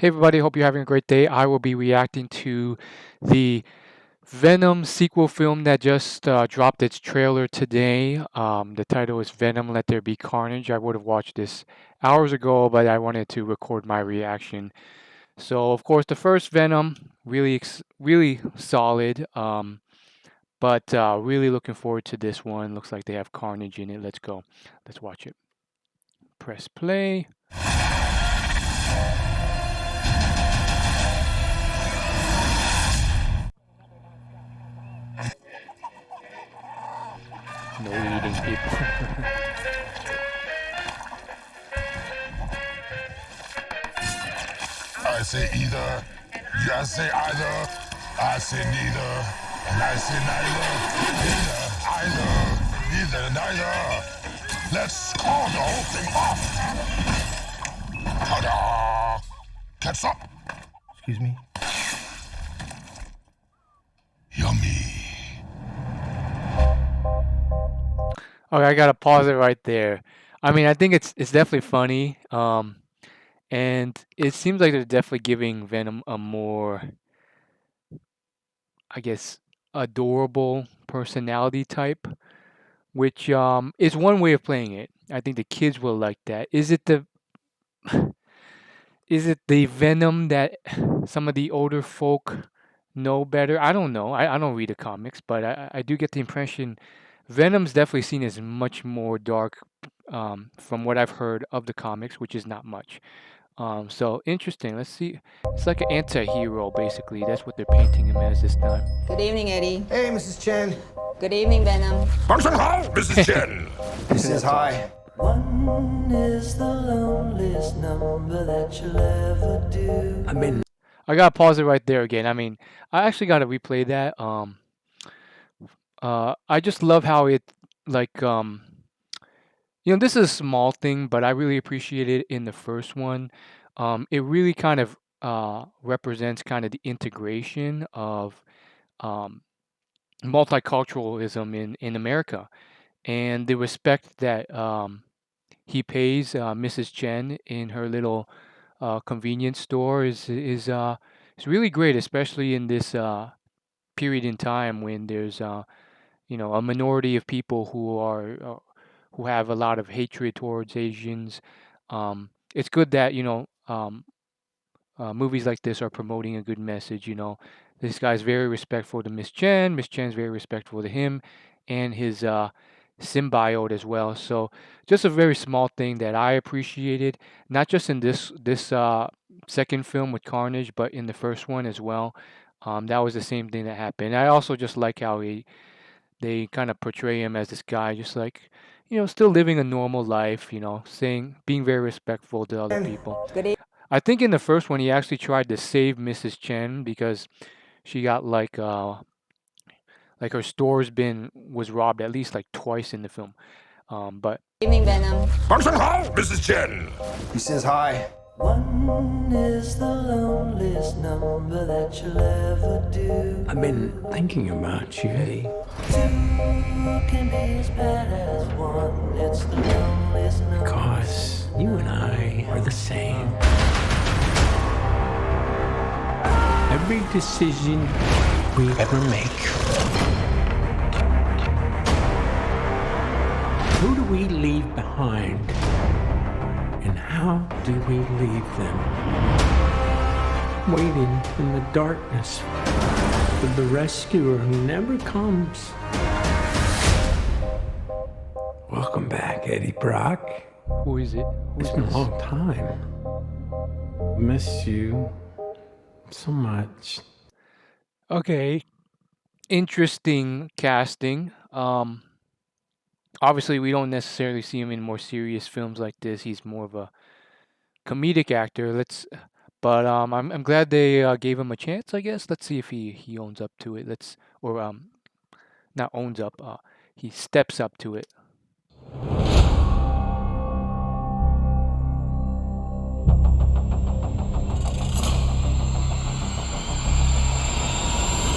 Hey everybody, hope you're having a great day. I will be reacting to the Venom sequel film that just dropped its trailer today. The title is Venom: Let There Be Carnage. I would have watched this hours ago, but I wanted to record my reaction. So, of course, the first Venom really solid. But really looking forward to this one. Looks like they have Carnage in it. Let's go. Let's watch it. Press play. No eating people. I say either, you say either, I say neither, and I say neither, neither. Let's call the whole thing off. Ta-da! Catch up. Excuse me? Yummy. Okay, I gotta pause it right there. I mean, I think it's definitely funny. And it seems like they're definitely giving Venom a more, I guess, adorable personality type, which is one way of playing it. I think the kids will like that. Is it the Venom that some of the older folk know better? I don't know. I don't read the comics, but I do get the impression Venom's definitely seen as much more dark from what I've heard of the comics, which is not much. So interesting. Let's see. It's like an anti-hero, basically. That's what they're painting him as this time. Good evening, Eddie. Hey, Mrs. Chen. Good evening, Venom. Function Hall, Mrs. Chen. He says hi. One is the loneliest number that you'll ever do. I gotta pause it right there again. I mean, I actually gotta replay that. I just love how it, like, this is a small thing, but I really appreciate it in the first one. It really kind of represents kind of the integration of multiculturalism in America, and the respect that he pays Mrs. Chen in her little convenience store is really great, especially in this period in time when there's a minority of people who have a lot of hatred towards Asians. It's good that movies like this are promoting a good message. This guy's very respectful to Miss Chen. Miss Chen's very respectful to him and his symbiote as well. So just a very small thing that I appreciated, not just in this second film with Carnage, but in the first one as well. That was the same thing that happened. I also just like how they kind of portray him as this guy, just like, still living a normal life, being very respectful to other people. Good evening. I think in the first one, he actually tried to save Mrs. Chen because she got like her was robbed at least like twice in the film. But Good evening, Venom. Function Hall, Mrs. Chen. He says hi. One is the loneliest number that you'll ever do. I've been thinking about you, Eddie. Two can be as bad as one. It's the loneliest number. Because you and I are the same. Every decision we ever make. Who do we leave behind? And how do we leave them? Waiting in the darkness for the rescuer who never comes. Welcome back, Eddie Brock. who is it? It's been a long time. Miss you so much. Okay, interesting casting. Obviously, we don't necessarily see him in more serious films like this. He's more of a comedic actor. I'm glad they gave him a chance. I guess let's see if he owns up to it. Not owns up. He steps up to it.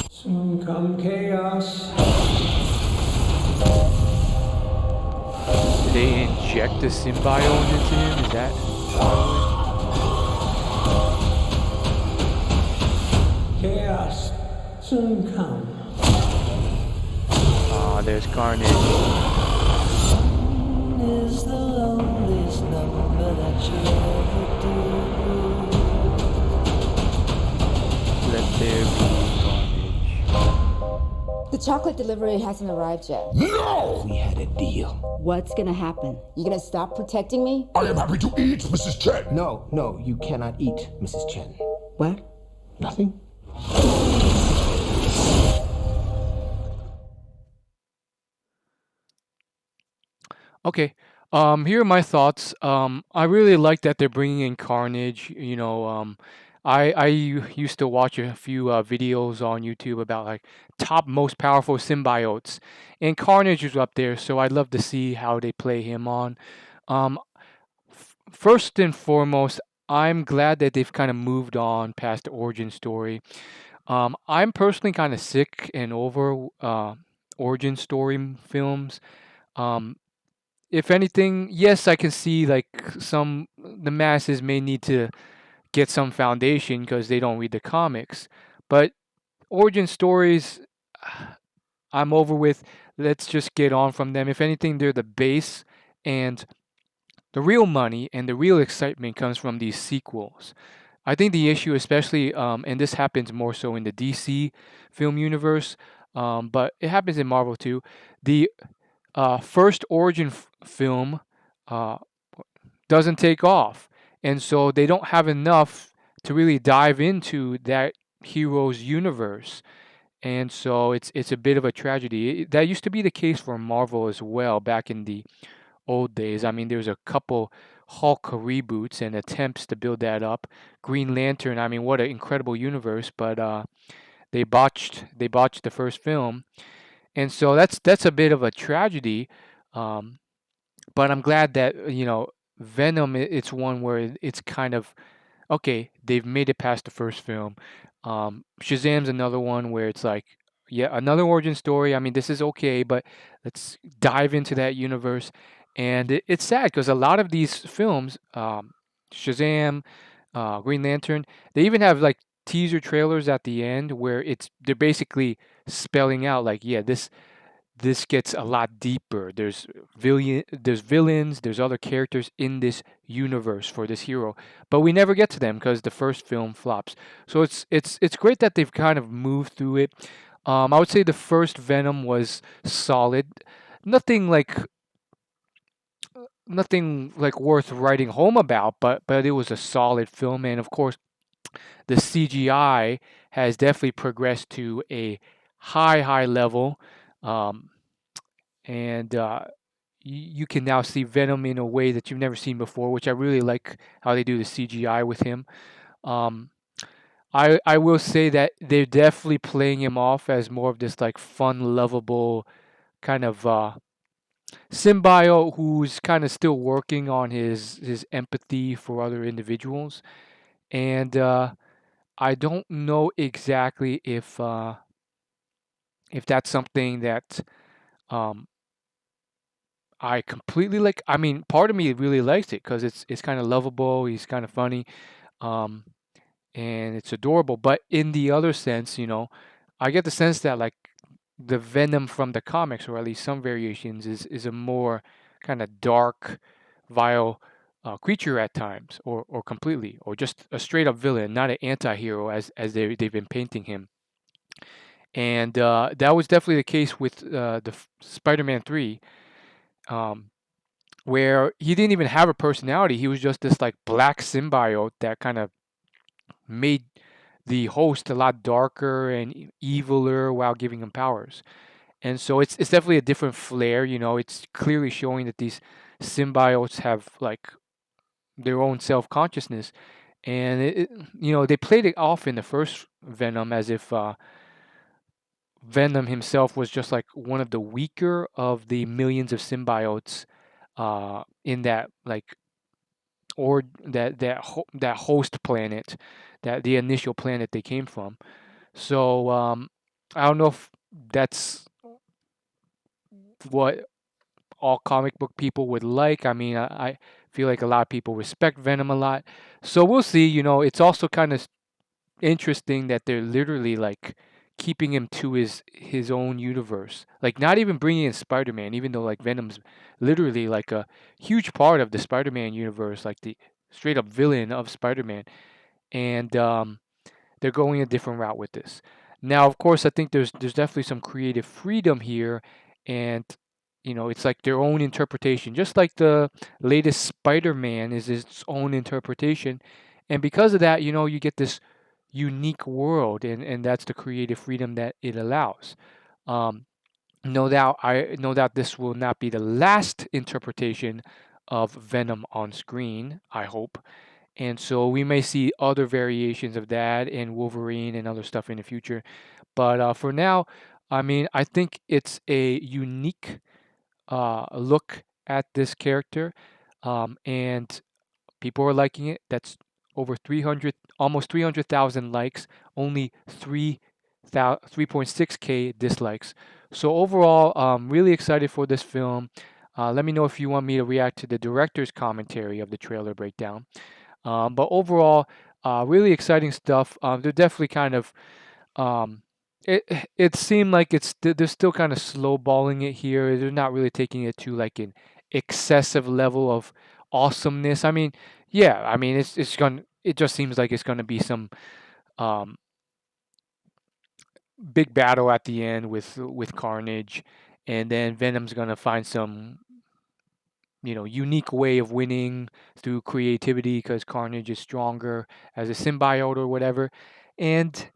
Soon come chaos. Did they inject the symbiote into him? Is that? soon come. There's Carnage. Is the loneliest number that you'll ever do. Let there be The chocolate delivery hasn't arrived yet. No! We had a deal. What's gonna happen? You gonna stop protecting me? I am happy to eat, Mrs. Chen. No, you cannot eat, Mrs. Chen. What? Nothing? Okay. Here are my thoughts. I really like that they're bringing in Carnage. I used to watch a few videos on YouTube about like top most powerful symbiotes, and Carnage is up there. So I'd love to see how they play him on. Um, First and foremost, I'm glad that they've kind of moved on past the origin story. I'm personally kind of sick and over origin story films. Um, if anything, yes, I can see like the masses may need to get some foundation because they don't read the comics. But origin stories, I'm over with. Let's just get on from them. If anything, they're the base, and the real money and the real excitement comes from these sequels. I think the issue, especially, and this happens more so in the DC film universe, but it happens in Marvel too. The first origin film uh, doesn't take off, and so they don't have enough to really dive into that hero's universe, and so it's a bit of a tragedy. That used to be the case for Marvel as well back in the old days. I mean, there's a couple Hulk reboots and attempts to build that up. Green Lantern, I mean, what an incredible universe, but they botched the first film, and so that's a bit of a tragedy. Um, but I'm glad that Venom. It's one where it's kind of okay. They've made it past the first film. Shazam's another one where it's like, yeah, another origin story. I mean, this is okay, but let's dive into that universe. And it's sad because a lot of these films, Shazam, Green Lantern, they even have like teaser trailers at the end where they're basically spelling out like, yeah, this gets a lot deeper. There's villains, there's other characters in this universe for this hero, but we never get to them because the first film flops. So it's great that they've kind of moved through it. I would say the first Venom was solid. Nothing like nothing like worth writing home about, but it was a solid film, and of course the CGI has definitely progressed to a high level. Um, and you can now see Venom in a way that you've never seen before, which I really like how they do the CGI with him. Um, I will say that they're definitely playing him off as more of this like fun, lovable kind of symbiote who's kind of still working on his empathy for other individuals, and I don't know exactly if that's something that um, I completely like. I mean, part of me really likes it because it's kind of lovable. He's kind of funny, um, and it's adorable. But in the other sense, I get the sense that like the Venom from the comics, or at least some variations, is a more kind of dark, vile creature at times, or completely, or just a straight up villain, not an anti-hero as they've been painting him. And that was definitely the case with Spider-Man 3. Um, where he didn't even have a personality. He was just this like black symbiote that kind of made the host a lot darker and eviler while giving him powers. And so it's definitely a different flair. It's clearly showing that these symbiotes have like their own self consciousness, and they played it off in the first Venom as if Venom himself was just like one of the weaker of the millions of symbiotes in that like or that host planet, that the initial planet they came from. So I don't know if that's what all comic book people would like. I mean, I feel like a lot of people respect Venom a lot. So we'll see. It's also kind of interesting that they're literally like keeping him to his own universe. Like not even bringing in Spider-Man, even though like Venom's literally like a huge part of the Spider-Man universe, like the straight up villain of Spider-Man. And they're going a different route with this. Now, of course, I think there's definitely some creative freedom here, and it's like their own interpretation, just like the latest Spider-Man is its own interpretation, and because of that, you get this unique world, and that's the creative freedom that it allows. Um, no doubt this will not be the last interpretation of Venom on screen. I hope. And so we may see other variations of that and Wolverine and other stuff in the future. But for now, I mean, I think it's a unique look at this character, and people are liking it. That's over 300, almost 300,000 likes, only 3.6K dislikes. So overall, really excited for this film. Let me know if you want me to react to the director's commentary of the trailer breakdown. But overall, really exciting stuff. They're definitely kind of um, it seemed like they're still kind of slow balling it here. They're not really taking it to like an excessive level of awesomeness. I mean, yeah, I mean it just seems like it's gonna be some um, big battle at the end with Carnage, and then Venom's gonna find some unique way of winning through creativity because Carnage is stronger as a symbiote or whatever, and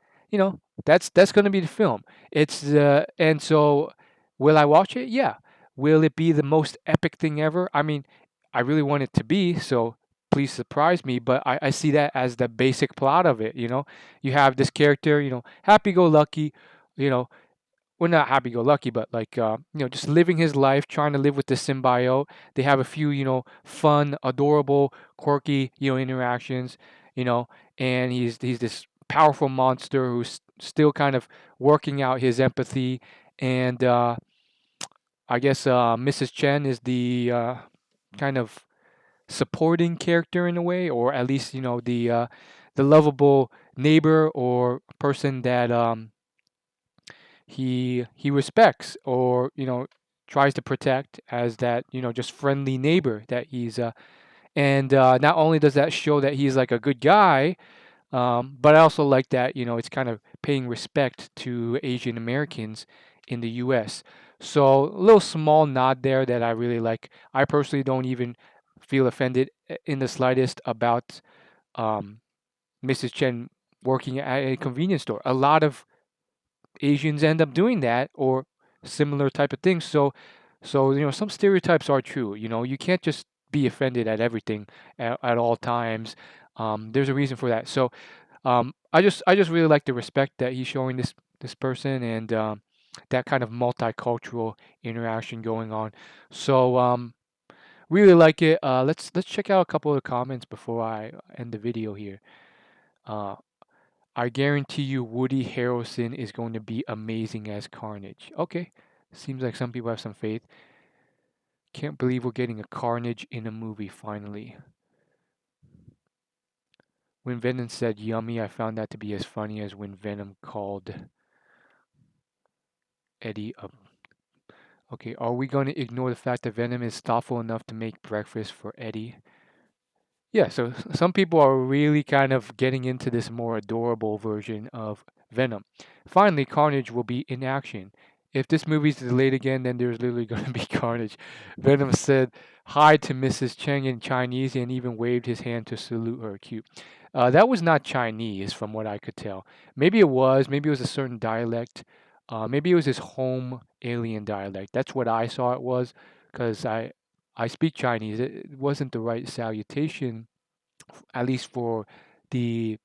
that's going to be the film. And so will I watch it? Yeah. Will it be the most epic thing ever? I mean, I really want it to be, so please surprise me, but I see that as the basic plot of it. You have this character, happy-go-lucky, you know well, not happy-go-lucky, but like just living his life, trying to live with the symbiote. They have a few fun, adorable, quirky interactions, you know, and he's this powerful monster who's still kind of working out his empathy, and I guess Mrs. Chen is the kind of supporting character in a way, or at least the lovable neighbor or person that he respects, or tries to protect as that just friendly neighbor that he's and not only does that show that he's like a good guy, but I also like that it's kind of paying respect to Asian Americans in the US. So a little small nod there that I really like. I personally don't even feel offended in the slightest about um, Mrs. Chen working at a convenience store. A lot of Asians end up doing that or similar type of things. So some stereotypes are true. You can't just be offended at everything at all times. There's a reason for that. So I just really like the respect that he's showing this person, and that kind of multicultural interaction going on. So really like it. Let's check out a couple of the comments before I end the video here. Uh, I guarantee you Woody Harrelson is going to be amazing as Carnage. Okay. Seems like some people have some faith. Can't believe we're getting a Carnage in a movie finally. When Venom said yummy, I found that to be as funny as when Venom called Eddie a... Okay, are we going to ignore the fact that Venom is thoughtful enough to make breakfast for Eddie? Yeah, so some people are really kind of getting into this more adorable version of Venom. Finally, Carnage will be in action. If this movie's delayed again, then there's literally going to be Carnage. Venom said hi to Mrs. Cheng in Chinese and even waved his hand to salute her. Cute. That was not Chinese, from what I could tell. Maybe it was. Maybe it was a certain dialect. Maybe it was his home alien dialect. That's what I saw it was, because I speak Chinese. It wasn't the right salutation, at least for the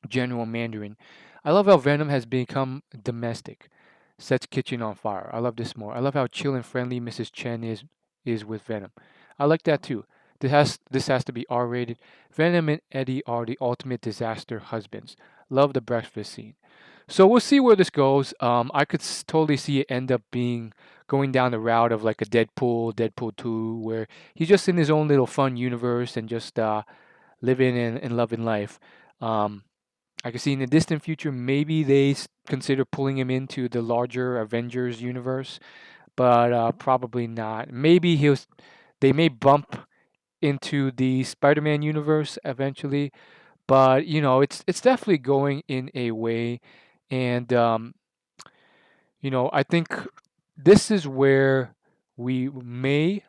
general Mandarin. I love how Venom has become domestic, sets kitchen on fire. I love this more. I love how chill and friendly Mrs. Chen is with Venom. I like that too. This has to be R-rated. Venom and Eddie are the ultimate disaster husbands. Love the breakfast scene. So we'll see where this goes. I could totally see it end up going down the route of like a Deadpool 2, where he's just in his own little fun universe and just living and loving life. Um, I could see in the distant future maybe they consider pulling him into the larger Avengers universe, but probably not. Maybe they may bump into the Spider-Man universe eventually, but it's definitely going in a way, and I think this is where we may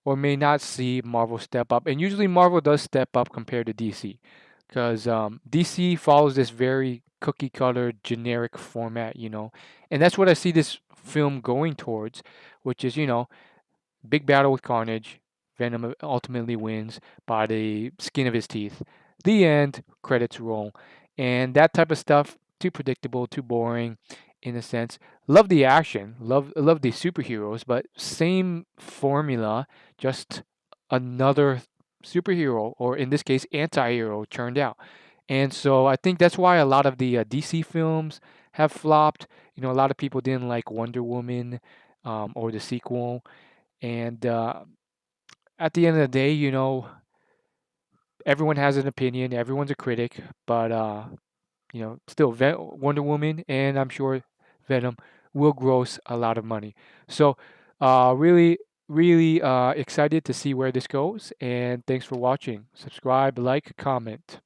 or may not see Marvel step up. And usually Marvel does step up compared to DC because DC follows this very cookie cutter generic format, and that's what I see this film going towards, which is, big battle with Carnage. Venom ultimately wins by the skin of his teeth. The end, credits roll. And that type of stuff, too predictable, too boring in a sense. Love the action, love the superheroes, but same formula, just another superhero, or in this case, anti-hero turned out. And so I think that's why a lot of the DC films have flopped. A lot of people didn't like Wonder Woman or the sequel. And at the end of the day, everyone has an opinion, everyone's a critic, but still, Wonder Woman and I'm sure Venom will gross a lot of money. So, really, really excited to see where this goes. And thanks for watching. Subscribe, like, comment.